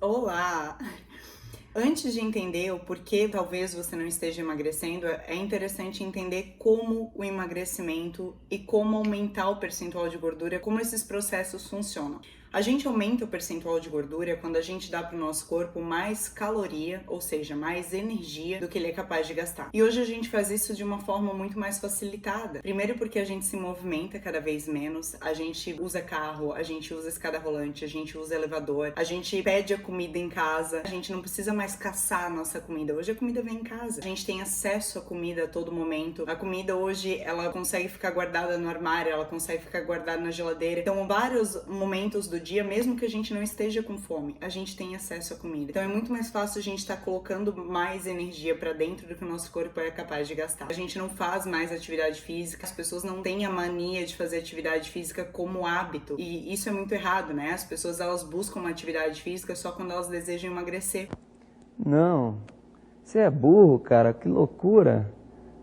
Olá! Antes de entender o porquê talvez você não esteja emagrecendo, é interessante entender como o emagrecimento e como aumentar o percentual de gordura, como esses processos funcionam. A gente aumenta o percentual de gordura quando a gente dá para o nosso corpo mais caloria, ou seja, mais energia do que ele é capaz de gastar. E hoje a gente faz isso de uma forma muito mais facilitada. Primeiro porque a gente se movimenta cada vez menos, a gente usa carro, a gente usa escada rolante, a gente usa elevador, a gente pede a comida em casa, a gente não precisa mais caçar a nossa comida. Hoje a comida vem em casa. A gente tem acesso à comida a todo momento. A comida hoje, ela consegue ficar guardada no armário, ela consegue ficar guardada na geladeira. Então, vários momentos do dia, mesmo que a gente não esteja com fome, a gente tem acesso à comida. Então, é muito mais fácil a gente estar colocando mais energia para dentro do que o nosso corpo é capaz de gastar. A gente não faz mais atividade física, as pessoas não têm a mania de fazer atividade física como hábito. E isso é muito errado, né? As pessoas, elas buscam uma atividade física só quando elas desejam emagrecer. Não, você é burro, cara, que loucura.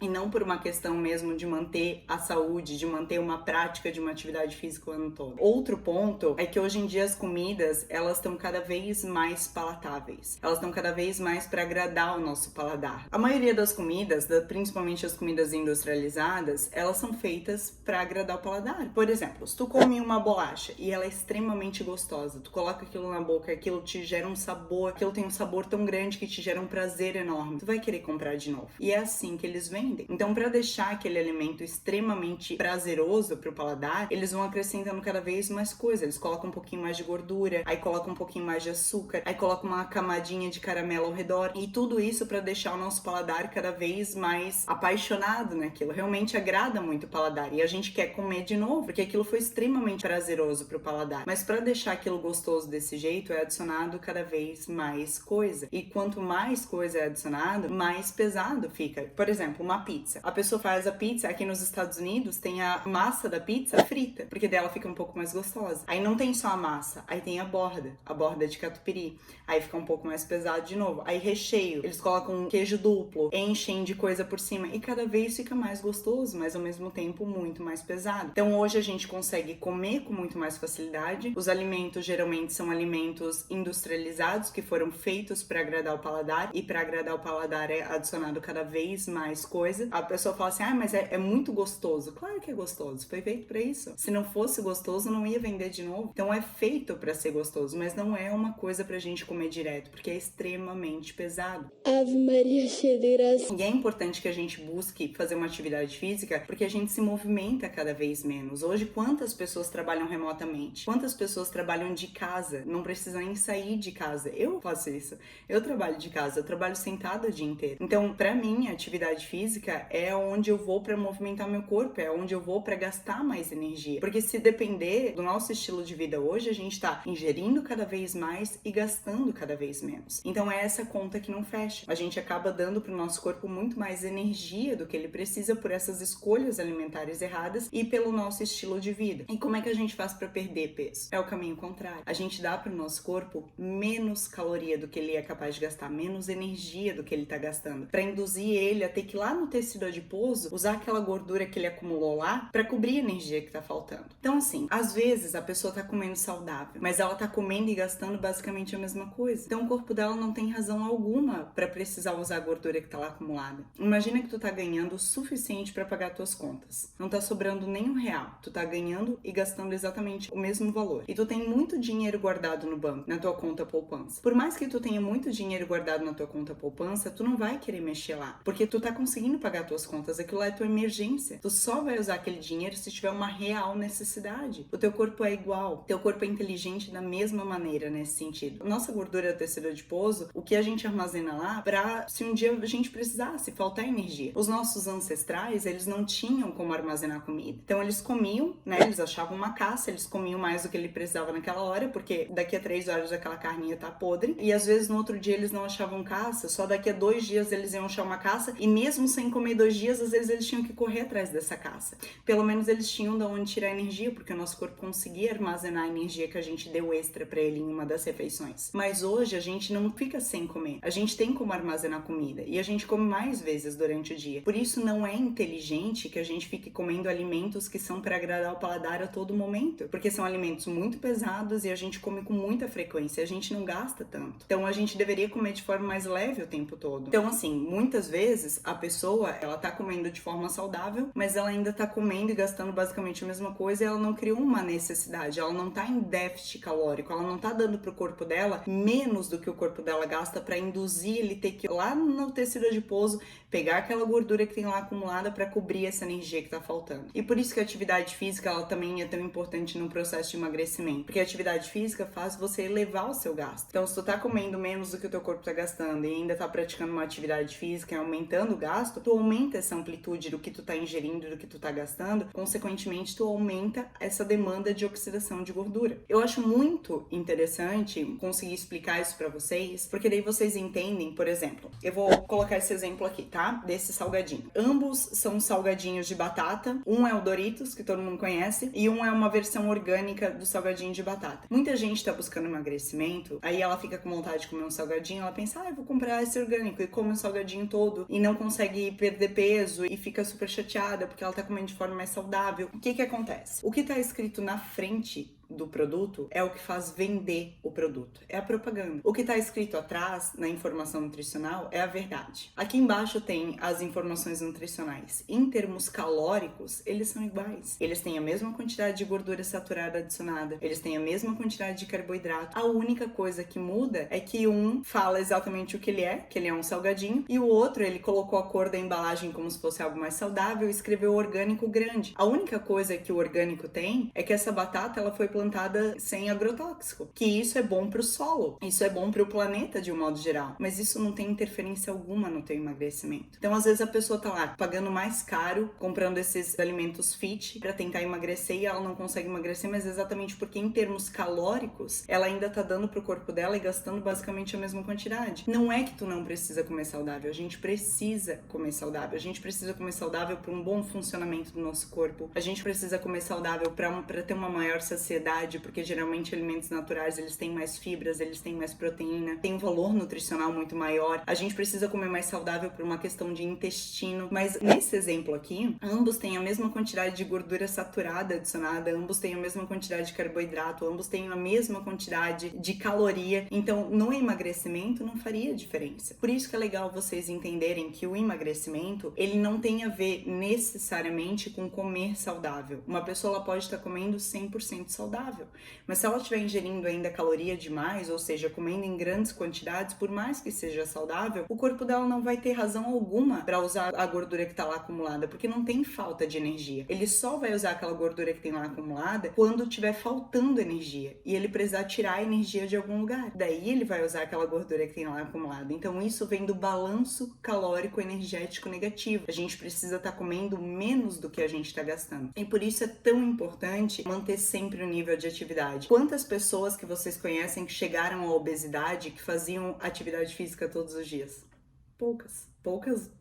E não por uma questão mesmo de manter a saúde, de manter uma prática de uma atividade física o ano todo. Outro ponto é que hoje em dia as comidas, elas estão cada vez mais palatáveis. Elas estão cada vez mais para agradar o nosso paladar. A maioria das comidas, principalmente as comidas industrializadas, elas são feitas para agradar o paladar. Por exemplo, se tu come uma bolacha e ela é extremamente gostosa, tu coloca aquilo na boca, aquilo te gera um sabor, aquilo tem um sabor tão grande que te gera um prazer enorme. Tu vai querer comprar de novo. E é assim que eles vendem. Então, para deixar aquele alimento extremamente prazeroso para o paladar, eles vão acrescentando cada vez mais coisas. Eles colocam um pouquinho mais de gordura, aí colocam um pouquinho mais de açúcar, aí colocam uma camadinha de caramelo ao redor. E tudo isso para deixar o nosso paladar cada vez mais apaixonado naquilo. Realmente agrada muito o paladar. E a gente quer comer de novo, porque aquilo foi extremamente prazeroso para o paladar. Mas para deixar aquilo gostoso desse jeito, é adicionado cada vez mais coisa. E quanto mais coisa é adicionado, mais pesado fica. Por exemplo, uma pizza. A pessoa faz a pizza, aqui nos Estados Unidos tem a massa da pizza frita, porque dela fica um pouco mais gostosa. Aí não tem só a massa, aí tem a borda de catupiry. Aí fica um pouco mais pesado de novo. Aí recheio, eles colocam um queijo duplo, enchem de coisa por cima e cada vez fica mais gostoso, mas ao mesmo tempo muito mais pesado. Então hoje a gente consegue comer com muito mais facilidade. Os alimentos geralmente são alimentos industrializados que foram feitos para agradar o paladar e para agradar o paladar é adicionado cada vez mais coisa. A pessoa fala assim, mas é muito gostoso. Claro que é gostoso, foi feito para isso. Se não fosse gostoso, não ia vender de novo. Então é feito para ser gostoso, mas não é uma coisa pra gente comer direto, porque é extremamente pesado. Ave Maria, cheia de graça. E é importante que a gente busque fazer uma atividade física, porque a gente se movimenta cada vez menos. Hoje, quantas pessoas trabalham remotamente? Quantas pessoas trabalham de casa? Não precisam nem sair de casa. Eu faço isso. Eu trabalho de casa, eu trabalho sentada o dia inteiro. Então, pra mim, a atividade física é onde eu vou pra movimentar meu corpo, é onde eu vou pra gastar mais energia. Porque se depender do nosso estilo de vida hoje, a gente tá ingerindo cada vez mais e gastando cada vez menos. Então, é essa conta que não fecha. A gente acaba dando pro nosso corpo muito mais energia do que ele precisa por essas escolhas alimentares erradas e pelo nosso estilo de vida. E como é que a gente faz para perder peso? É o caminho contrário. A gente dá pro nosso corpo menos caloria do que ele é capaz de gastar, menos energia do que ele tá gastando, para induzir ele a ter que ir lá no tecido adiposo usar aquela gordura que ele acumulou lá para cobrir a energia que tá faltando. Então assim, às vezes a pessoa tá comendo saudável, mas ela tá comendo e gastando basicamente a mesma coisa. Então o corpo dela não tem razão alguma para precisar usar a gordura que tá lá acumulada. Imagina que tu tá ganhando o suficiente para pagar tuas contas. Não tá sobrando nem R$1. Tu tá ganhando e gastando exatamente o mesmo valor. E tu tem muito dinheiro guardado no banco, na tua conta poupança. Por mais que tu tenha muito dinheiro guardado na tua conta poupança, tu não vai querer mexer lá, porque tu tá conseguindo pagar tuas contas. Aquilo lá é tua emergência. Tu só vai usar aquele dinheiro se tiver uma real necessidade. O teu corpo é igual. Teu corpo é inteligente da mesma maneira nesse sentido. Nossa gordura do tecido adiposo, o que a gente armazena lá pra se um dia a gente precisasse, faltar energia. Os nossos ancestrais, eles não tinham como armazenar comida. Então eles comiam, né? Eles achavam uma caça, eles comiam mais do que ele precisava naquela hora, porque daqui a 3 horas aquela carne ia tá podre. E às vezes no outro dia eles não achavam caça, só daqui a 2 dias eles iam achar uma caça, e mesmo sem sem comer 2 dias, às vezes eles tinham que correr atrás dessa caça. Pelo menos eles tinham de onde tirar energia, porque o nosso corpo conseguia armazenar a energia que a gente deu extra pra ele em uma das refeições. Mas hoje a gente não fica sem comer. A gente tem como armazenar comida e a gente come mais vezes durante o dia. Por isso não é inteligente que a gente fique comendo alimentos que são para agradar o paladar a todo momento, porque são alimentos muito pesados e a gente come com muita frequência, a gente não gasta tanto. Então a gente deveria comer de forma mais leve o tempo todo. Então assim, muitas vezes a pessoa, ela tá comendo de forma saudável, mas ela ainda tá comendo e gastando basicamente a mesma coisa e ela não criou uma necessidade, ela não tá em déficit calórico, ela não tá dando pro corpo dela menos do que o corpo dela gasta para induzir ele ter que ir lá no tecido adiposo pegar aquela gordura que tem lá acumulada para cobrir essa energia que tá faltando. E por isso que a atividade física, ela também é tão importante no processo de emagrecimento, porque a atividade física faz você elevar o seu gasto. Então, se tu tá comendo menos do que o teu corpo tá gastando e ainda tá praticando uma atividade física e aumentando o gasto, tu aumenta essa amplitude do que tu tá ingerindo, do que tu tá gastando, consequentemente tu aumenta essa demanda de oxidação de gordura. Eu acho muito interessante conseguir explicar isso para vocês, porque daí vocês entendem, por exemplo, eu vou colocar esse exemplo aqui, tá? Desse salgadinho. Ambos são salgadinhos de batata. Um é o Doritos, que todo mundo conhece, e um é uma versão orgânica do salgadinho de batata. Muita gente tá buscando emagrecimento, aí ela fica com vontade de comer um salgadinho, ela pensa, eu vou comprar esse orgânico, e come o salgadinho todo, e não consegue perder peso, e fica super chateada, porque ela tá comendo de forma mais saudável. O que acontece? O que tá escrito na frente do produto é o que faz vender o produto, é a propaganda. O que está escrito atrás na informação nutricional é a verdade. Aqui embaixo tem as informações nutricionais. Em termos calóricos, eles são iguais. Eles têm a mesma quantidade de gordura saturada adicionada, eles têm a mesma quantidade de carboidrato. A única coisa que muda é que um fala exatamente o que ele é um salgadinho, e o outro, ele colocou a cor da embalagem como se fosse algo mais saudável e escreveu orgânico grande. A única coisa que o orgânico tem é que essa batata, ela foi plantada sem agrotóxico, que isso é bom para o solo, isso é bom para o planeta de um modo geral, mas isso não tem interferência alguma no teu emagrecimento. Então às vezes a pessoa tá lá pagando mais caro, comprando esses alimentos fit para tentar emagrecer e ela não consegue emagrecer, mas exatamente porque em termos calóricos ela ainda tá dando pro corpo dela e gastando basicamente a mesma quantidade. Não é que tu não precisa comer saudável, a gente precisa comer saudável, a gente precisa comer saudável para um bom funcionamento do nosso corpo, a gente precisa comer saudável para ter uma maior saciedade, porque geralmente alimentos naturais, eles têm mais fibras, eles têm mais proteína, tem um valor nutricional muito maior. A gente precisa comer mais saudável por uma questão de intestino, mas nesse exemplo aqui, ambos têm a mesma quantidade de gordura saturada adicionada, ambos têm a mesma quantidade de carboidrato, ambos têm a mesma quantidade de caloria, então no emagrecimento não faria diferença. Por isso que é legal vocês entenderem que o emagrecimento, ele não tem a ver necessariamente com comer saudável. Uma pessoa, ela pode estar comendo 100% saudável, mas se ela estiver ingerindo ainda caloria demais, ou seja, comendo em grandes quantidades, por mais que seja saudável, o corpo dela não vai ter razão alguma para usar a gordura que está lá acumulada, porque não tem falta de energia. Ele só vai usar aquela gordura que tem lá acumulada quando estiver faltando energia e ele precisar tirar a energia de algum lugar. Daí ele vai usar aquela gordura que tem lá acumulada. Então isso vem do balanço calórico energético negativo. A gente precisa estar comendo menos do que a gente está gastando. E por isso é tão importante manter sempre o nível de atividade. Quantas pessoas que vocês conhecem que chegaram à obesidade que faziam atividade física todos os dias? Poucas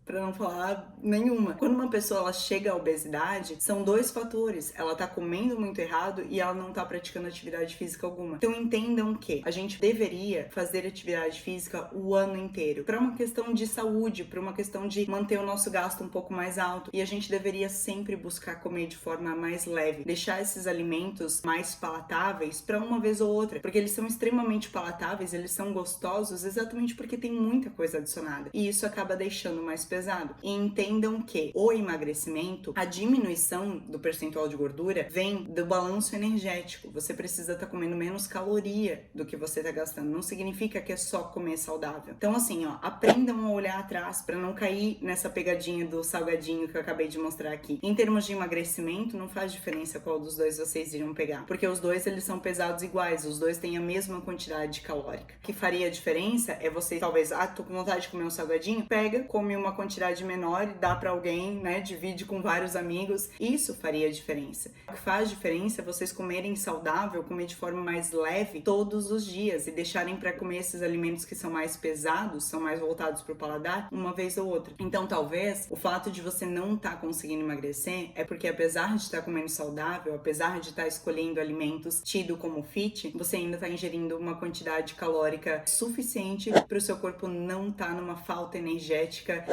para não falar nenhuma. Quando uma pessoa ela chega à obesidade, são 2 fatores. Ela tá comendo muito errado e ela não tá praticando atividade física alguma. Então entendam que a gente deveria fazer atividade física o ano inteiro, para uma questão de saúde, para uma questão de manter o nosso gasto um pouco mais alto, e a gente deveria sempre buscar comer de forma mais leve, deixar esses alimentos mais palatáveis para uma vez ou outra, porque eles são extremamente palatáveis, eles são gostosos exatamente porque tem muita coisa adicionada, e isso acaba deixando mais pesado. E entendam que o emagrecimento, a diminuição do percentual de gordura vem do balanço energético. Você precisa estar comendo menos caloria do que você está gastando. Não significa que é só comer saudável. Então assim, aprendam a olhar atrás para não cair nessa pegadinha do salgadinho que eu acabei de mostrar aqui. Em termos de emagrecimento, não faz diferença qual dos dois vocês iriam pegar, porque os dois, eles são pesados iguais, os dois têm a mesma quantidade calórica. O que faria a diferença é você, talvez, tô com vontade de comer um salgadinho, pega, come uma quantidade menor e dá para alguém, né? Divide com vários amigos. Isso faria diferença. O que faz diferença é vocês comerem saudável, comer de forma mais leve todos os dias e deixarem para comer esses alimentos que são mais pesados, são mais voltados para o paladar, uma vez ou outra. Então, talvez o fato de você não estar conseguindo emagrecer é porque, apesar de estar comendo saudável, apesar de estar escolhendo alimentos tido como fit, você ainda está ingerindo uma quantidade calórica suficiente para o seu corpo não estar numa falta energética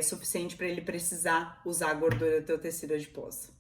suficiente para ele precisar usar a gordura do teu tecido adiposo.